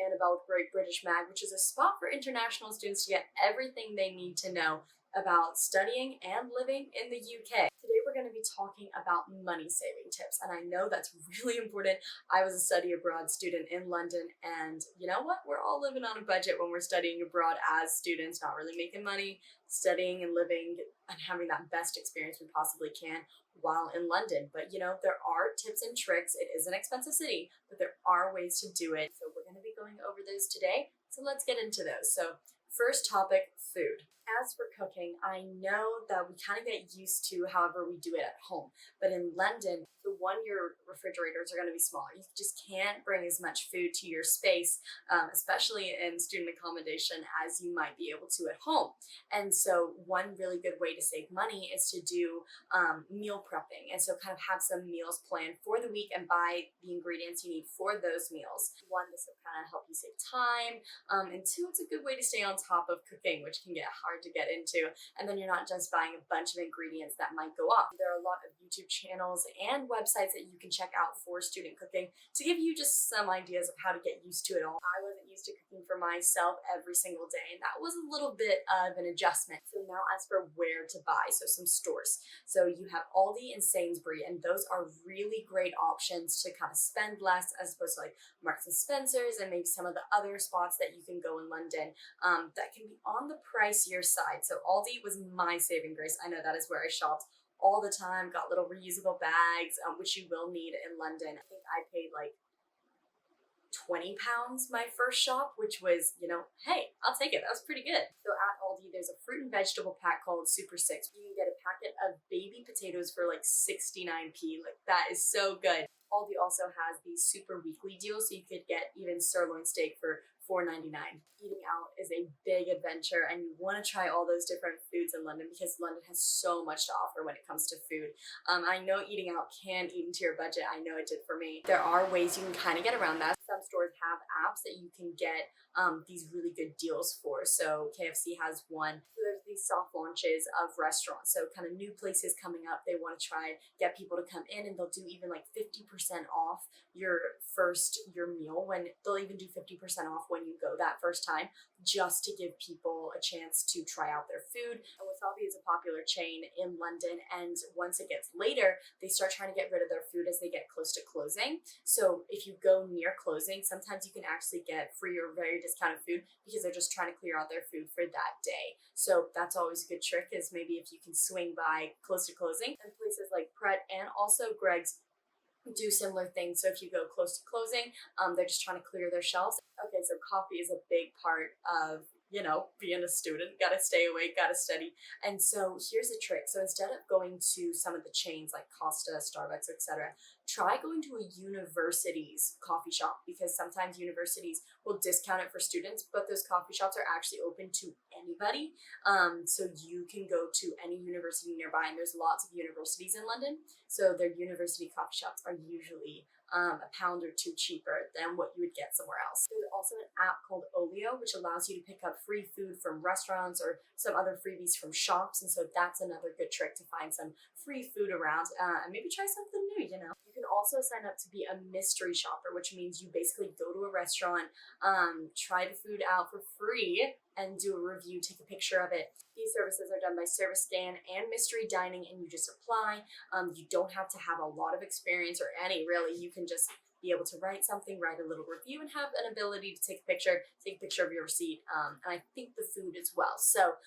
Annabelle with Great British Mag, which is a spot for international students to get everything they need to know about studying and living in the UK. Today we're going to be talking about money saving tips, and I know that's really important. I was a study abroad student in London, and you know what? We're all living on a budget when we're studying abroad as students, not really making money, studying and living and having that best experience we possibly can while in London. But you know, there are tips and tricks. It is an expensive city, but there are ways to do it. So we're going to be going over those today. So let's get into those. So first topic, food. As for cooking, I know that we kind of get used to however we do it at home. But in London, your refrigerators are going to be smaller. You just can't bring as much food to your space, especially in student accommodation, as you might be able to at home. And so one really good way to save money is to do meal prepping. And so kind of have some meals planned for the week and buy the ingredients you need for those meals. One, this will kind of help you save time. And two, it's a good way to stay on top of cooking, which can get hard to get into. And then you're not just buying a bunch of ingredients that might go off. There are a lot of YouTube channels and websites that you can check out for student cooking to give you just some ideas of how to get used to it all. I wasn't used to cooking for myself every single day, and that was a little bit of an adjustment. So now as for where to buy, so some stores. So you have Aldi and Sainsbury, and those are really great options to kind of spend less as opposed to like Marks and Spencer's and maybe some of the other spots that you can go in London that can be on the pricier side. So Aldi was my saving grace. I know that is where I shopped all the time, got little reusable bags, which you will need in London. I think I paid like £20 my first shop, which was, you know, hey, I'll take it. That was pretty good. So at Aldi, there's a fruit and vegetable pack called Super 6. You can get a packet of baby potatoes for like 69p. Like, that is so good. Aldi also has these super weekly deals, so you could get even sirloin steak for $4.99. Eating out is a big adventure, and you want to try all those different foods in London because London has so much to offer when it comes to food. I know eating out can eat into your budget. I know it did for me. There are ways you can kind of get around that. Some stores have apps that you can get these really good deals for. So KFC has one. So there's these soft launches of restaurants. So kind of new places coming up, they want to try get people to come in, and they'll do even like 50% off your meal, when they'll even do 50% off when you go that first time, just to give people a chance to try out their food. And Wasabi is a popular chain in London, and once it gets later, they start trying to get rid of their food as they get close to closing. So if you go near closing, sometimes you can actually get free or very discounted food because they're just trying to clear out their food for that day. So that's always a good trick, is maybe if you can swing by close to closing. And places like Pret and also Greg's do similar things. So if you go close to closing, they're just trying to clear their shelves. Okay, so coffee is a big part of, you know, being a student. Gotta stay awake, gotta study. And so here's a trick. So instead of going to some of the chains like Costa, Starbucks, etc., try going to a university's coffee shop, because sometimes universities will discount it for students, but those coffee shops are actually open to anybody. So you can go to any university nearby, and there's lots of universities in London. So their university coffee shops are usually a pound or two cheaper than what you would get somewhere else. There's also an app called Olio, which allows you to pick up free food from restaurants or some other freebies from shops. And so that's another good trick to find some free food around and maybe try something new, you know. You can also sign up to be a mystery shopper, which means you basically go to a restaurant, try the food out for free, and do a review, take a picture of it. These services are done by Service Scan and Mystery Dining, and you just apply. You don't have to have a lot of experience or any, really. You can just be able to write something, write a little review, and have an ability to take a picture of your receipt, and I think the food as well. So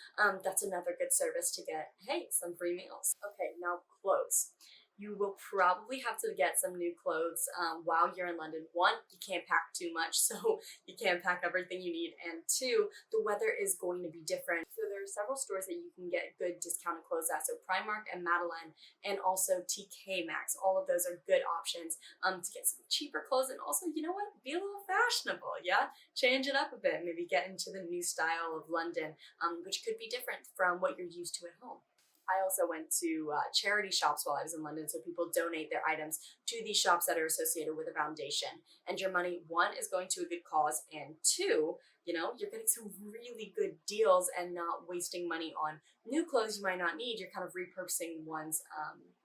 that's another good service to get, hey, some free meals. Okay, now clothes. You will probably have to get some new clothes while you're in London. One, you can't pack too much, so you can't pack everything you need. And two, the weather is going to be different. So there are several stores that you can get good discounted clothes at. So Primark and Madeline, and also TK Maxx. All of those are good options to get some cheaper clothes. And also, you know what? Be a little fashionable, yeah? Change it up a bit. Maybe get into the new style of London, which could be different from what you're used to at home. I also went to charity shops while I was in London, so people donate their items to these shops that are associated with a foundation. And your money, one, is going to a good cause, and two, you know, you're getting some really good deals and not wasting money on new clothes you might not need. You're kind of repurposing ones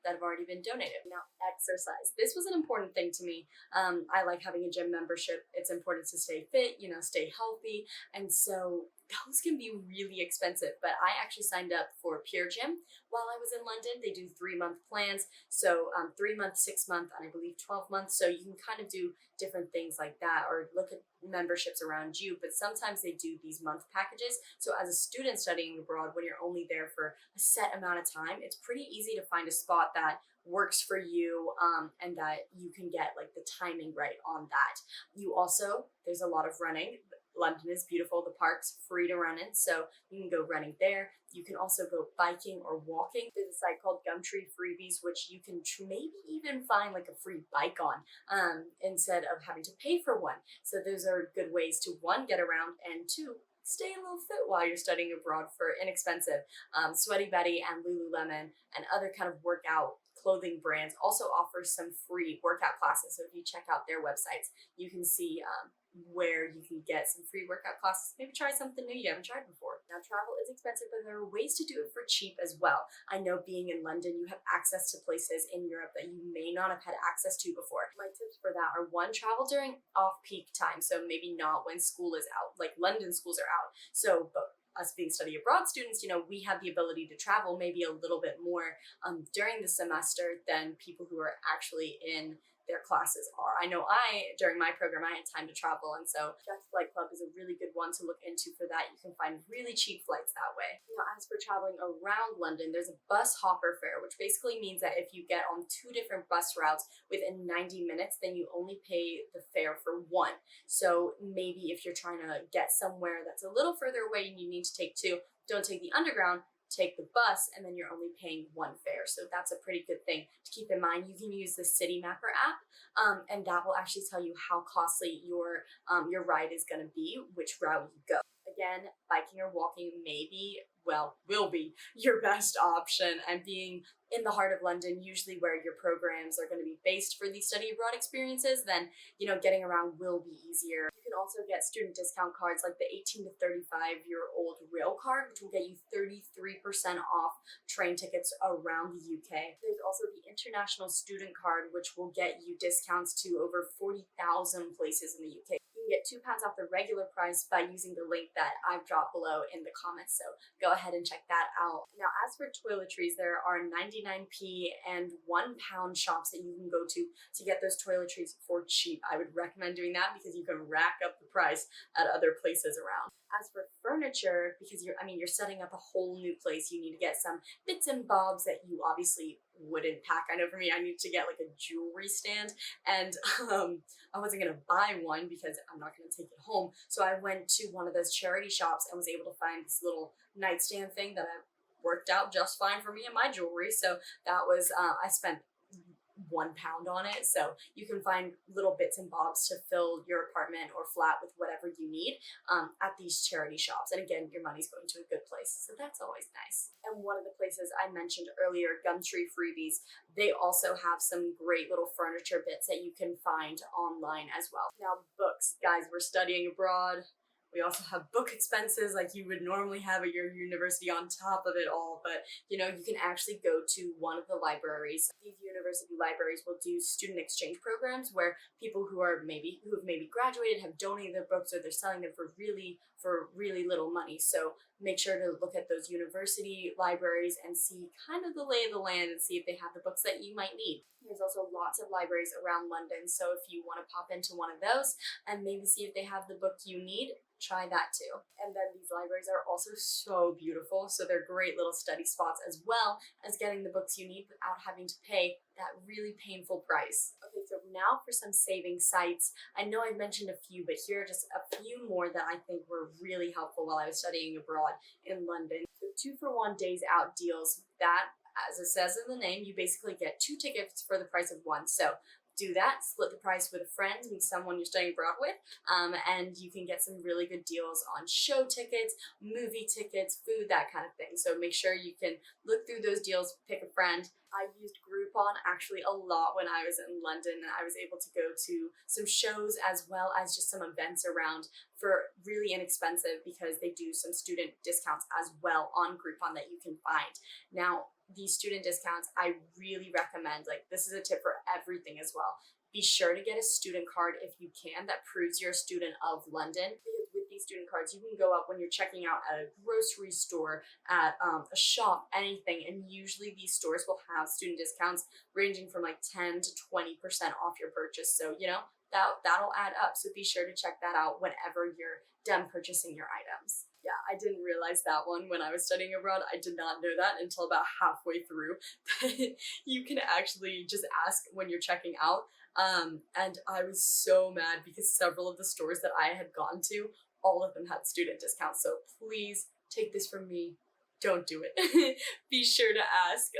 that have already been donated. Now, exercise. This was an important thing to me. I like having a gym membership. It's important to stay fit, stay healthy. And so those can be really expensive, but I actually signed up for Pure Gym while I was in London. They do 3-month plans. So 3 month, 6 month, and I believe 12 months. So you can kind of do different things like that or look at memberships around you, but sometimes they do these month packages. So as a student studying abroad, when you're only there for a set amount of time, it's pretty easy to find a spot that works for you, and that you can get like the timing right on that. There's a lot of running. London is beautiful. The park's free to run in, so you can go running there. You can also go biking or walking. There's a site called Gumtree Freebies, which you can maybe even find like a free bike on, instead of having to pay for one. So those are good ways to, one, get around, and two, stay a little fit while you're studying abroad for inexpensive. Sweaty Betty and Lululemon and other kind of workout clothing brands also offer some free workout classes. So if you check out their websites, you can see where you can get some free workout classes. Maybe try something new you haven't tried before. Now, travel is expensive, but there are ways to do it for cheap as well. I know being in London, you have access to places in Europe that you may not have had access to before. My tips for that are, one, travel during off-peak time. So maybe not when school is out, like London schools are out. So, but us being study abroad students, we have the ability to travel maybe a little bit more during the semester than people who are actually in their classes are. I know during my program, I had time to travel, and so Jack's Flight Club is a really good one to look into for that. You can find really cheap flights that way. Now, as for traveling around London, there's a bus hopper fare, which basically means that if you get on 2 different bus routes within 90 minutes, then you only pay the fare for one. So maybe if you're trying to get somewhere that's a little further away and you need to take 2, don't take the underground, take the bus, and then you're only paying 1 fare. So that's a pretty good thing to keep in mind. You can use the City Mapper app, and that will actually tell you how costly your ride is going to be, which route you go. Again, biking or walking will be your best option, and being in the heart of London, usually where your programs are going to be based for these study abroad experiences, then getting around will be easier. You can also get student discount cards like the 18 to 35-year-old rail card, which will get you 33% off train tickets around the UK. There's also the international student card, which will get you discounts to over 40,000 places in the UK. You can get £2 off the regular price by using the link that I've dropped below in the comments, so go ahead and check that out. Now, as for toiletries, there are 99p and £1 shops that you can go to get those toiletries for cheap. I would recommend doing that because you can rack up the price at other places around. As for furniture, because you're setting up a whole new place, you need to get some bits and bobs that you obviously wouldn't pack. I know for me, I need to get like a jewelry stand, and I wasn't gonna buy one because I'm not gonna take it home. So I went to one of those charity shops and was able to find this little nightstand thing that worked out just fine for me and my jewelry. So that was, I spent £1 on it. So you can find little bits and bobs to fill your apartment or flat with whatever you need at these charity shops. And again, your money's going to a good place, so that's always nice. And one of the places I mentioned earlier, Gumtree Freebies, they also have some great little furniture bits that you can find online as well. Now, books. Guys, we're studying abroad. We also have book expenses like you would normally have at your university on top of it all, but you can actually go to one of the libraries. These university libraries will do student exchange programs where people who have maybe graduated have donated their books, or they're selling them for really little money. So make sure to look at those university libraries and see kind of the lay of the land and see if they have the books that you might need. There's also lots of libraries around London, so if you want to pop into one of those and maybe see if they have the book you need, try that too. And then these libraries are also so beautiful, so they're great little study spots as well as getting the books you need without having to pay that really painful price. Okay, so now for some saving sites. I know I've mentioned a few, but here are just a few more that I think were really helpful while I was studying abroad in London. So 2-for-1 days out deals, that, as it says in the name, you basically get 2 tickets for the price of 1. So do that, split the price with a friend, meet someone you're studying abroad with, and you can get some really good deals on show tickets, movie tickets, food, that kind of thing. So make sure you can look through those deals, pick a friend. I used Groupon actually a lot when I was in London, and I was able to go to some shows as well as just some events around for really inexpensive because they do some student discounts as well on Groupon that you can find. Now, these student discounts, I really recommend, like, this is a tip for everything as well. Be sure to get a student card if you can that proves you're a student of London. Because with these student cards, you can go up when you're checking out at a grocery store, at a shop, anything, and usually these stores will have student discounts ranging from like 10 to 20% off your purchase. So, that'll add up. So be sure to check that out whenever you're done purchasing your items. Yeah, I didn't realize that one when I was studying abroad. I did not know that until about halfway through. You can actually just ask when you're checking out. And I was so mad because several of the stores that I had gone to, all of them had student discounts. So please take this from me. Don't do it. Be sure to ask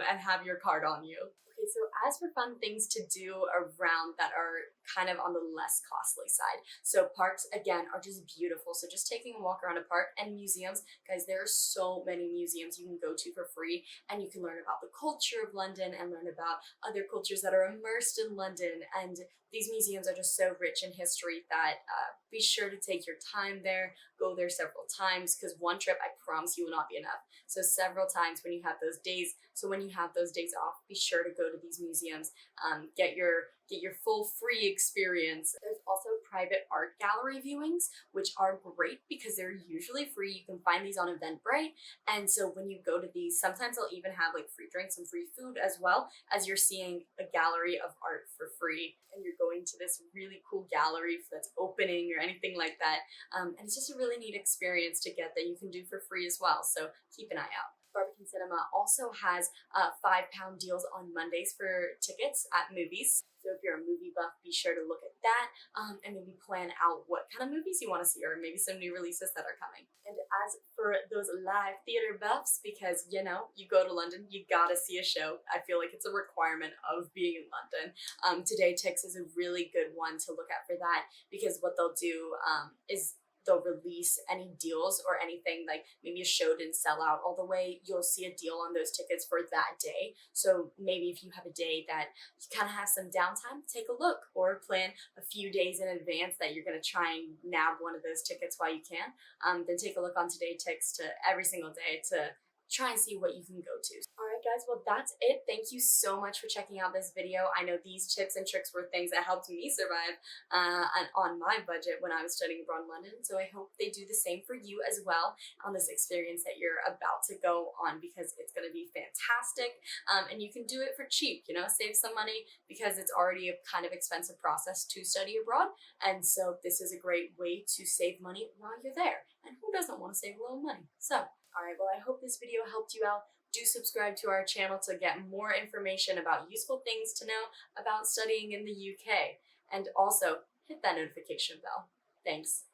and have your card on you. Okay, so as for fun things to do around that are kind of on the less costly side. So parks, again, are just beautiful. So just taking a walk around a park, and museums. Guys, there are so many museums you can go to for free, and you can learn about the culture of London and learn about other cultures that are immersed in London. And these museums are just so rich in history that be sure to take your time there, go there several times, because one trip, I promise you, will not be enough. So several times when you have those days. So when you have those days off, be sure to go to these museums, get your full free experience. There's also private art gallery viewings, which are great because they're usually free. You can find these on Eventbrite. And so when you go to these, sometimes they'll even have like free drinks and free food as well as you're seeing a gallery of art for free. And you're going to this really cool gallery that's opening or anything like that. And it's just a really neat experience to get that you can do for free as well. So keep an eye out. Barbican Cinema also has £5 deals on Mondays for tickets at movies. So if you're a movie buff, be sure to look at that and maybe plan out what kind of movies you want to see, or maybe some new releases that are coming. And as for those live theater buffs, because you go to London, you gotta see a show. I feel like it's a requirement of being in London. Today Tix is a really good one to look at for that, because what they'll do is they'll release any deals or anything, like maybe a show didn't sell out all the way, you'll see a deal on those tickets for that day. So maybe if you have a day that you kind of have some downtime, take a look, or plan a few days in advance that you're going to try and nab one of those tickets while you can. Then take a look on Today Tix to every single day to try and see what you can go to. Alright guys, well that's it. Thank you so much for checking out this video. I know these tips and tricks were things that helped me survive on my budget when I was studying abroad in London, so I hope they do the same for you as well on this experience that you're about to go on, because it's going to be fantastic, and you can do it for cheap, save some money, because it's already a kind of expensive process to study abroad, and so this is a great way to save money while you're there, and who doesn't want to save a little money? So alright, well I hope this video helped you out. Do subscribe to our channel to get more information about useful things to know about studying in the UK. And also, hit that notification bell. Thanks.